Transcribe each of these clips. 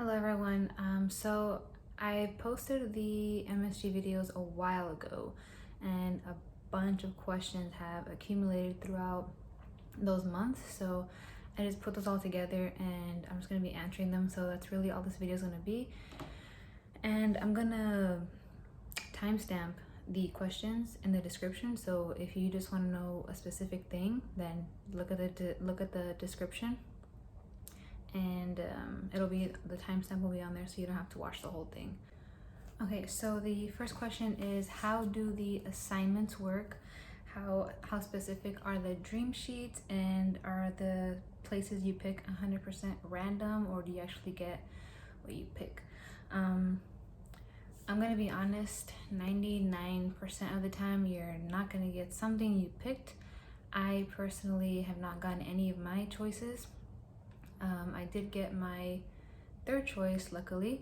Hello everyone. So I posted the MSG videos a while ago and a bunch of questions have accumulated throughout those months. So I just put those all together and I'm just going to be answering them. So that's really all this video is going to be. And I'm going to timestamp the questions in the description. So if you just want to know a specific thing, then look at the description. And it'll be, the timestamp will be on there so you don't have to watch the whole thing. Okay, so the first question is, how do the assignments work? How specific are the dream sheets, and are the places you pick 100% random, or do you actually get what you pick? I'm gonna be honest, 99% of the time you're not gonna get something you picked. I personally have not gotten any of my choices. I did get my third choice, luckily,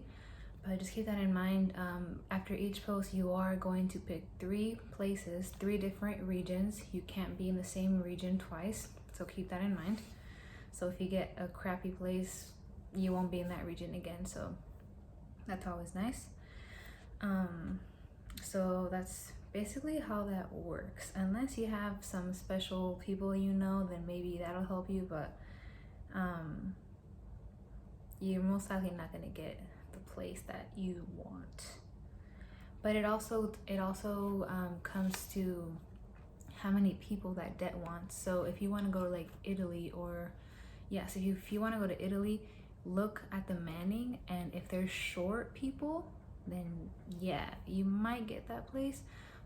but just keep that in mind. After each post, you are going to pick 3 places, 3 different regions. You can't be in the same region twice, so keep that in mind. So if you get a crappy place, you won't be in that region again, so that's always nice. So that's basically how that works. Unless you have some special people you know, then maybe that'll help you, but you're most likely not going to get the place that you want. But it also comes to how many people that det wants. So if you want to go to like Italy, or yes, if you want to go to Italy, look at the manning, and if there's short people, then yeah, you might get that place,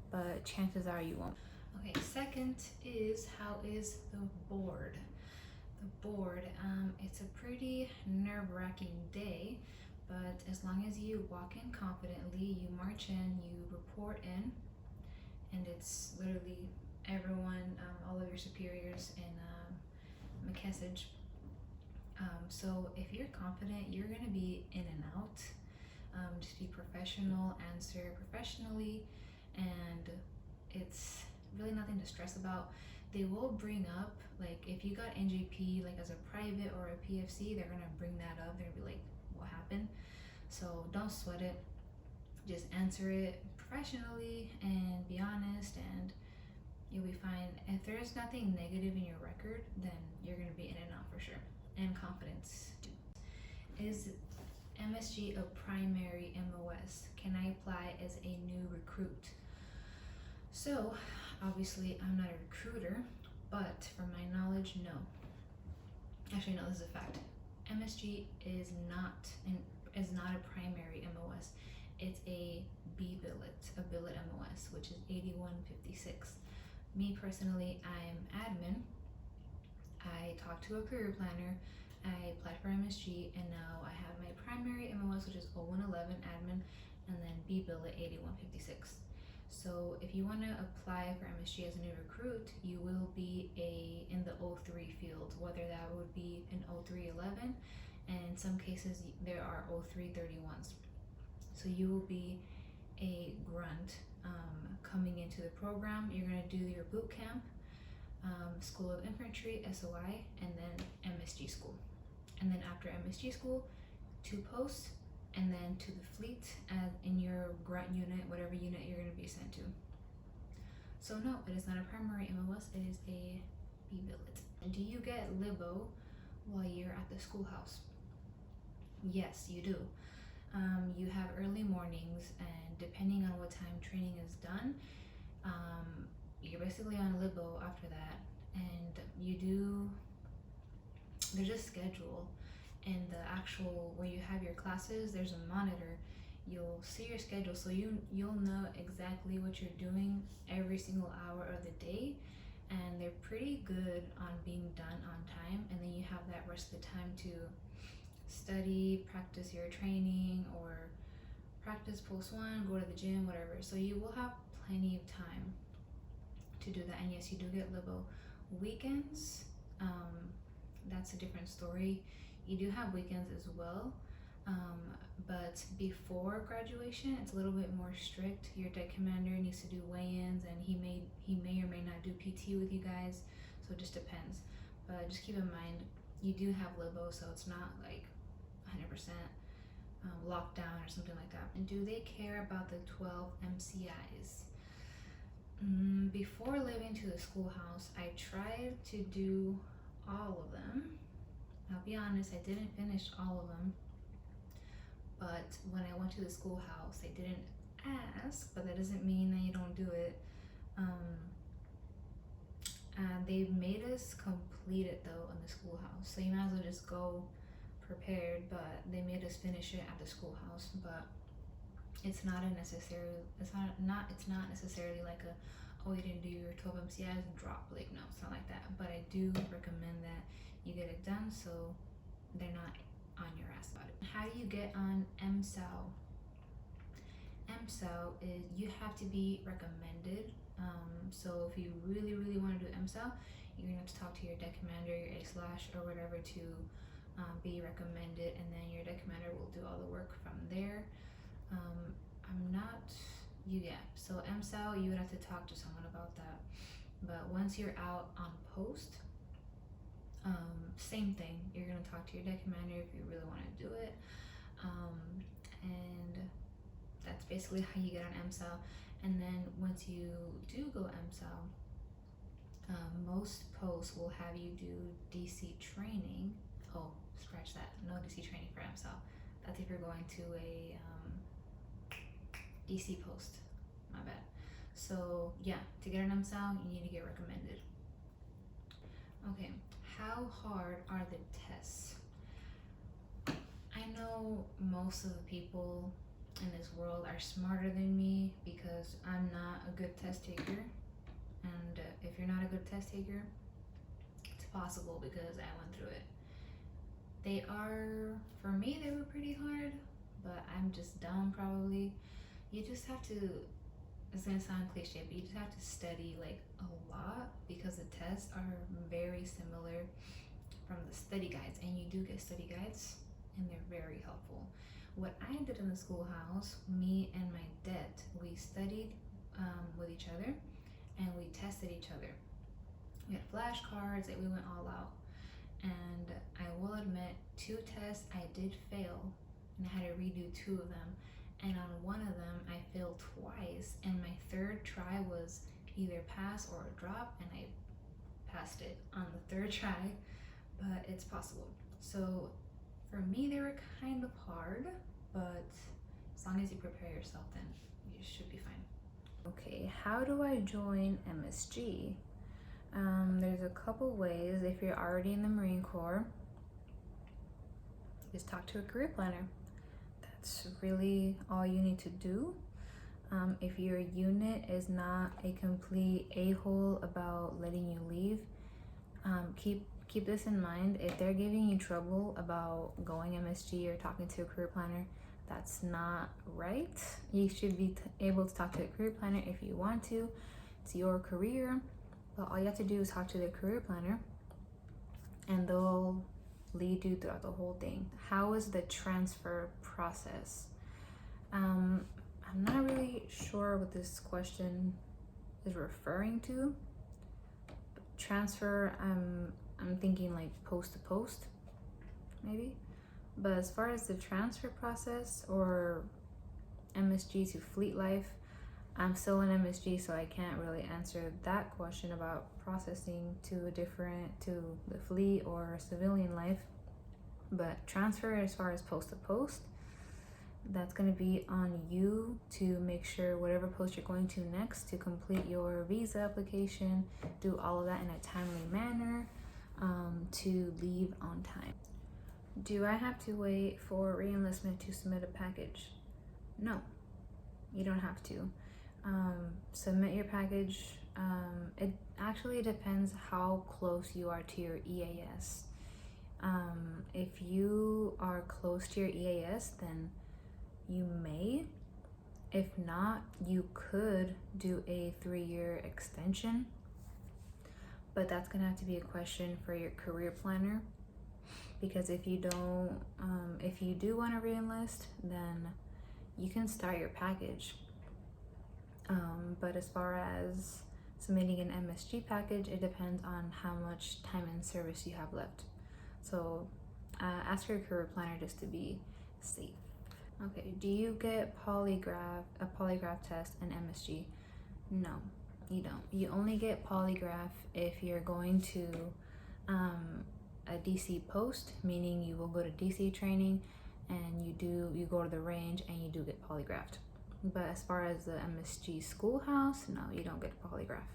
but chances are you won't. Okay, second is, how is the board? The board, it's a pretty nerve-wracking day, but as long as you walk in confidently, you march in, you report in, and it's literally everyone, all of your superiors in McKessage. So if you're confident, you're gonna be in and out. Just be professional, answer professionally, and it's really nothing to stress about. They will bring up, like, if you got NJP like as a private or a PFC, they're gonna bring that up. They're gonna be like, what happened? So don't sweat it, just answer it professionally and be honest, and you'll be fine. If there's nothing negative in your record, then you're gonna be in and out for sure. And confidence too. Is MSG a primary MOS? Can I apply as a new recruit? So obviously I'm not a recruiter, but from my knowledge, no. Actually, no, this is a fact. MSG is not a primary MOS. It's a B billet, a billet MOS, which is 8156. Me personally, I'm admin. I talked to a career planner, I applied for MSG, and now I have my primary MOS, which is 0111 admin, and then B billet 8156. So if you want to apply for MSG as a new recruit, you will be in the 03 field, whether that would be an 0311, and in some cases there are 0331s. So you will be a grunt coming into the program. You're going to do your boot camp, School of Infantry, SOI, and then MSG school. And then after MSG school, 2 posts, and then to the fleet in your grunt unit, whatever unit you're going to be sent to. So no, it is not a primary MOS, it is a B billet. Do you get libo while you're at the schoolhouse? Yes, you do. You have early mornings, and depending on what time training is done, you're basically on libo after that, and there's a schedule. In the actual, where you have your classes, there's a monitor. You'll see your schedule, so you'll know exactly what you're doing every single hour of the day, and they're pretty good on being done on time. And then you have that rest of the time to study, practice your training, or practice post 1, go to the gym, whatever. So you will have plenty of time to do that. And yes, you do get libo. Weekends, that's a different story. You do have weekends as well, but before graduation, it's a little bit more strict. Your deck commander needs to do weigh-ins, and he may or may not do PT with you guys, so it just depends. But just keep in mind, you do have libo, so it's not like 100%. locked down or something like that. And do they care about the 12 MCIs? Before leaving to the schoolhouse, I tried to do all of them. I'll be honest, I didn't finish all of them. But when I went to the schoolhouse, they didn't ask, but that doesn't mean that you don't do it. And they made us complete it though in the schoolhouse. So you might as well just go prepared, but they made us finish it at the schoolhouse. But it's not necessarily like a, oh, you didn't do your 12 MCIs and drop. Like, no, it's not like that. But I do recommend that you get it done so they're not on your ass about it. How do you get on MSAU? MSAU is you have to be recommended. So if you really want to do MSAU, you're gonna have to talk to your deck commander, your A/ or whatever to be recommended, and then your deck commander will do all the work from there. So MSAU, you would have to talk to someone about that. But once you're out on post, same thing. You're gonna talk to your deck commander if you really want to do it, and that's basically how you get on MSAU. And then once you do go MSAU, most posts will have you do DC training. Oh, scratch that. No DC training for MSAU. That's if you're going to a DC post. My bad. So yeah, to get an MSAU, you need to get recommended. Okay, how hard are the tests? I know most of the people in this world are smarter than me because I'm not a good test taker. And if you're not a good test taker, it's possible because I went through it. For me, they were pretty hard, but I'm just dumb probably. You just have to, it's gonna sound cliche, but you just have to study like a lot because the tests are very similar from the study guides, and you do get study guides and they're very helpful. What I did in the schoolhouse, me and my det, we studied with each other and we tested each other. We had flashcards that we went all out. And I will admit, 2 tests I did fail and I had to redo 2 of them. And on one of them, I failed twice, and my 3rd try was either pass or drop, and I passed it on the 3rd try, but it's possible. So for me, they were kind of hard, but as long as you prepare yourself, then you should be fine. Okay, how do I join MSG? There's a couple ways. If you're already in the Marine Corps, just talk to a career planner. That's really all you need to do. If your unit is not a complete a-hole about letting you leave, keep this in mind. If they're giving you trouble about going MSG or talking to a career planner, that's not right. You should be able to talk to a career planner if you want to. It's your career, but all you have to do is talk to the career planner and they'll lead you throughout the whole thing. How is the transfer process? I'm not really sure what this question is referring to. Transfer, I'm thinking like post to post, maybe. But as far as the transfer process or MSG to fleet life, I'm still in MSG, so I can't really answer that question about processing to the fleet or civilian life. But transfer as far as post to post, that's going to be on you to make sure whatever post you're going to next to complete your visa application, do all of that in a timely manner, to leave on time. Do I have to wait for re-enlistment to submit a package? No, you don't have to. Submit your package. It actually depends how close you are to your EAS. If you are close to your EAS, then you may. If not, you could do a 3-year extension, but that's gonna have to be a question for your career planner, because if you do want to re-enlist, then you can start your package. But as far as submitting an MSG package, it depends on how much time in service you have left. So ask your career planner just to be safe. Okay, do you get a polygraph test and MSG? No, you don't. You only get polygraph if you're going to a DC post, meaning you will go to DC training and you go to the range and you do get polygraphed. But as far as the MSG schoolhouse, no, you don't get a polygraph.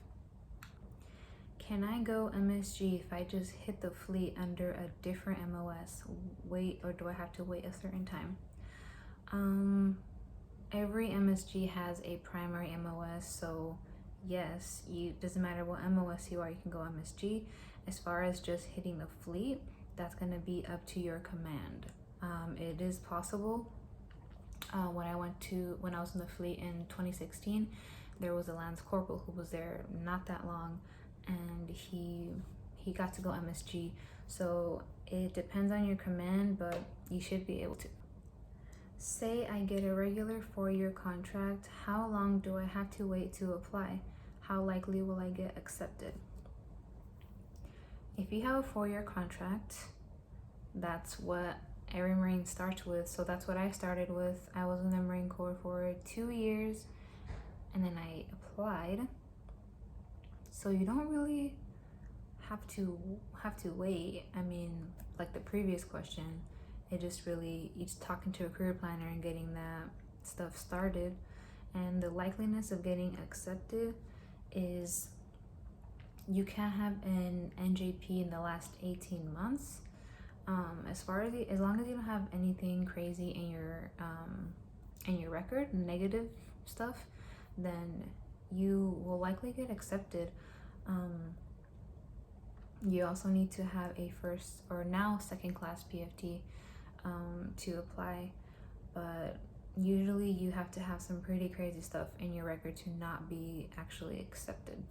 Can I go MSG if I just hit the fleet under a different MOS? Wait, or do I have to wait a certain time? Every MSG has a primary MOS, so yes, doesn't matter what MOS you are, you can go MSG. As far as just hitting the fleet, that's gonna be up to your command. It is possible. When I was in the fleet in 2016, there was a Lance Corporal who was there not that long, and he got to go MSG. So it depends on your command, but you should be able to. Say I get a regular 4-year contract, how long do I have to wait to apply? How likely will I get accepted? If you have a 4-year contract, that's what every Marine starts with. So that's what I started with. I was in the Marine Corps for 2 years and then I applied. So you don't really have to wait. I mean, like the previous question, it just really, it's talking to a career planner and getting that stuff started. And the likeliness of getting accepted is you can't have an NJP in the last 18 months. As long as you don't have anything crazy in your record, negative stuff, then you will likely get accepted. You also need to have a first or now second class PFT to apply, but usually you have to have some pretty crazy stuff in your record to not be actually accepted.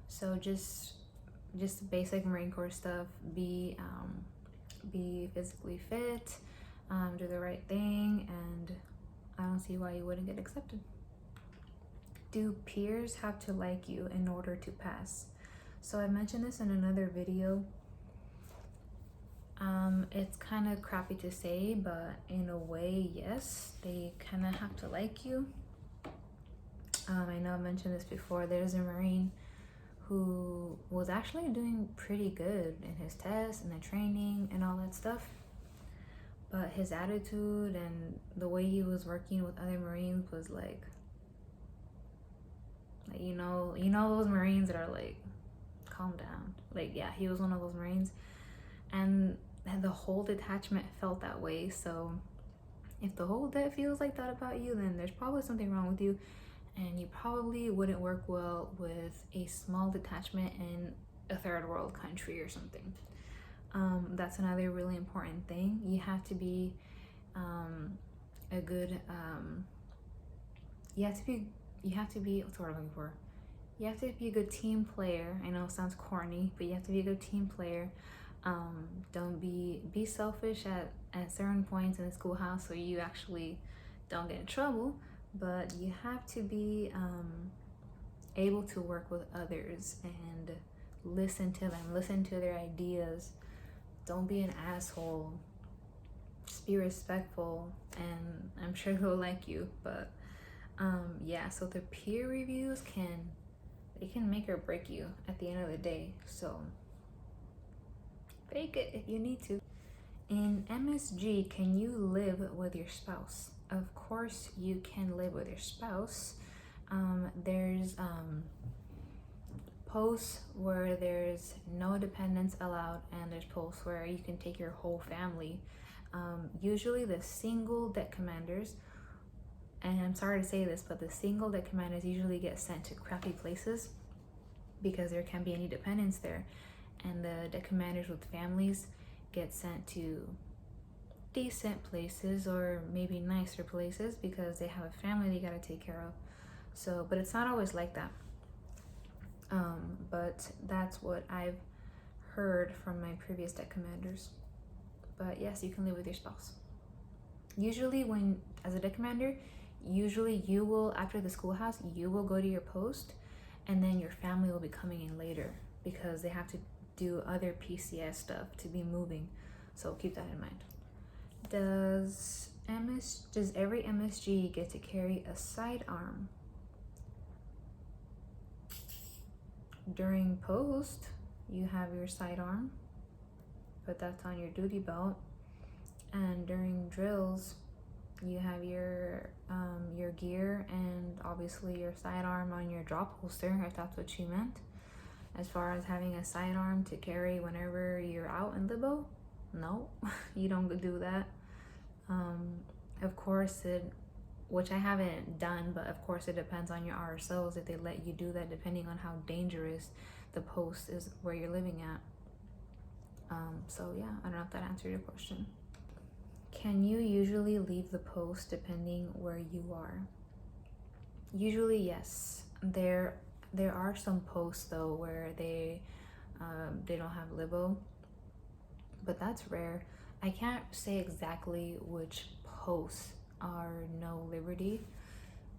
So just basic Marine Corps stuff, be physically fit, do the right thing, and I don't see why you wouldn't get accepted. Do peers have to like you in order to pass? So I mentioned this in another video. It's kind of crappy to say, but in a way, yes, they kind of have to like you. I know I mentioned this before. There's a Marine who was actually doing pretty good in his tests and the training and all that stuff, but his attitude and the way he was working with other Marines was like you know those Marines that are like, calm down. Like, yeah, he was one of those Marines, and the whole detachment felt that way. So if the whole det feels like that about you, then there's probably something wrong with you, and you probably wouldn't work well with a small detachment in a third world country or something. That's another really important thing. You have to be a good you have to be what's the word I'm looking for? You have to be a good team player. I know it sounds corny, but you have to be a good team player. Don't be selfish at certain points in the schoolhouse so you actually don't get in trouble, but you have to be able to work with others and listen to them, listen to their ideas. Don't be an asshole. Just be respectful, and I'm sure they'll like you. But yeah, so the peer reviews can make or break you at the end of the day. So fake it if you need to. In MSG, can you live with your spouse? Of course you can live with your spouse. There's posts where there's no dependents allowed, and there's posts where you can take your whole family. Usually the single det commanders, and I'm sorry to say this, but the single det commanders usually get sent to crappy places because there can't be any dependents there, and the det commanders with families get sent to decent places or maybe nicer places because they have a family they gotta take care of. So, but it's not always like that. But that's what I've heard from my previous det commanders. But yes, you can live with your spouse. Usually when, as a det commander, usually you will, after the schoolhouse, you will go to your post, and then your family will be coming in later because they have to do other PCS stuff to be moving. So keep that in mind. Does does every MSG get to carry a sidearm? During post, you have your sidearm, but that's on your duty belt. And during drills, you have your gear and obviously your sidearm on your drop holster, if that's what you meant. As far as having a sidearm to carry whenever you're out in libo, no, you don't do that. Of course, which I haven't done, but of course it depends on your RSOs if they let you do that, depending on how dangerous the post is where you're living at. So yeah, I don't know if that answered your question. Can you usually leave the post depending where you are? Usually, yes. There are some posts though where they don't have libo, but that's rare. I can't say exactly which posts are no liberty,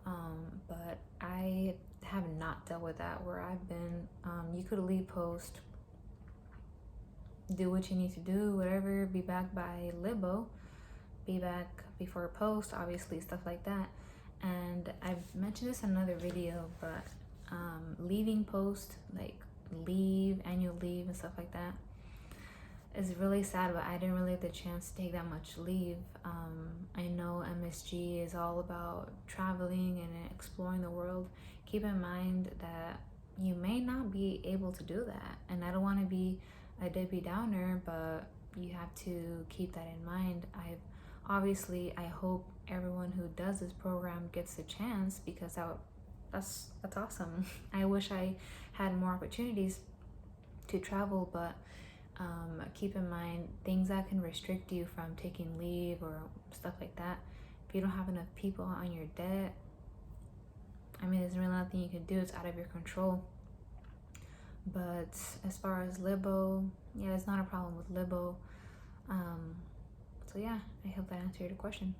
but I have not dealt with that where I've been. You could leave post, do what you need to do, whatever, be back by libo, be back before post, obviously, stuff like that. And I've mentioned this in another video, but leaving post, like leave, annual leave and stuff like that, is really sad, but I didn't really have the chance to take that much leave. I know MSG is all about traveling and exploring the world. Keep in mind that you may not be able to do that, and I don't want to be a Debbie Downer, but you have to keep that in mind. I hope everyone who does this program gets a chance, because that's awesome. I wish I had more opportunities to travel, but keep in mind things that can restrict you from taking leave or stuff like that. If you don't have enough people on your debt, I mean, there's really nothing you can do. It's out of your control. But as far as libo, yeah, it's not a problem with libo. So yeah, I hope that answered your question.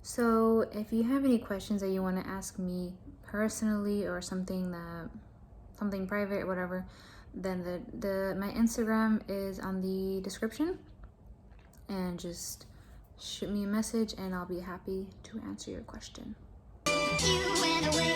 So if you have any questions that you want to ask me personally, or something private or whatever, then my Instagram is on the description, and just shoot me a message and I'll be happy to answer your question. You went away.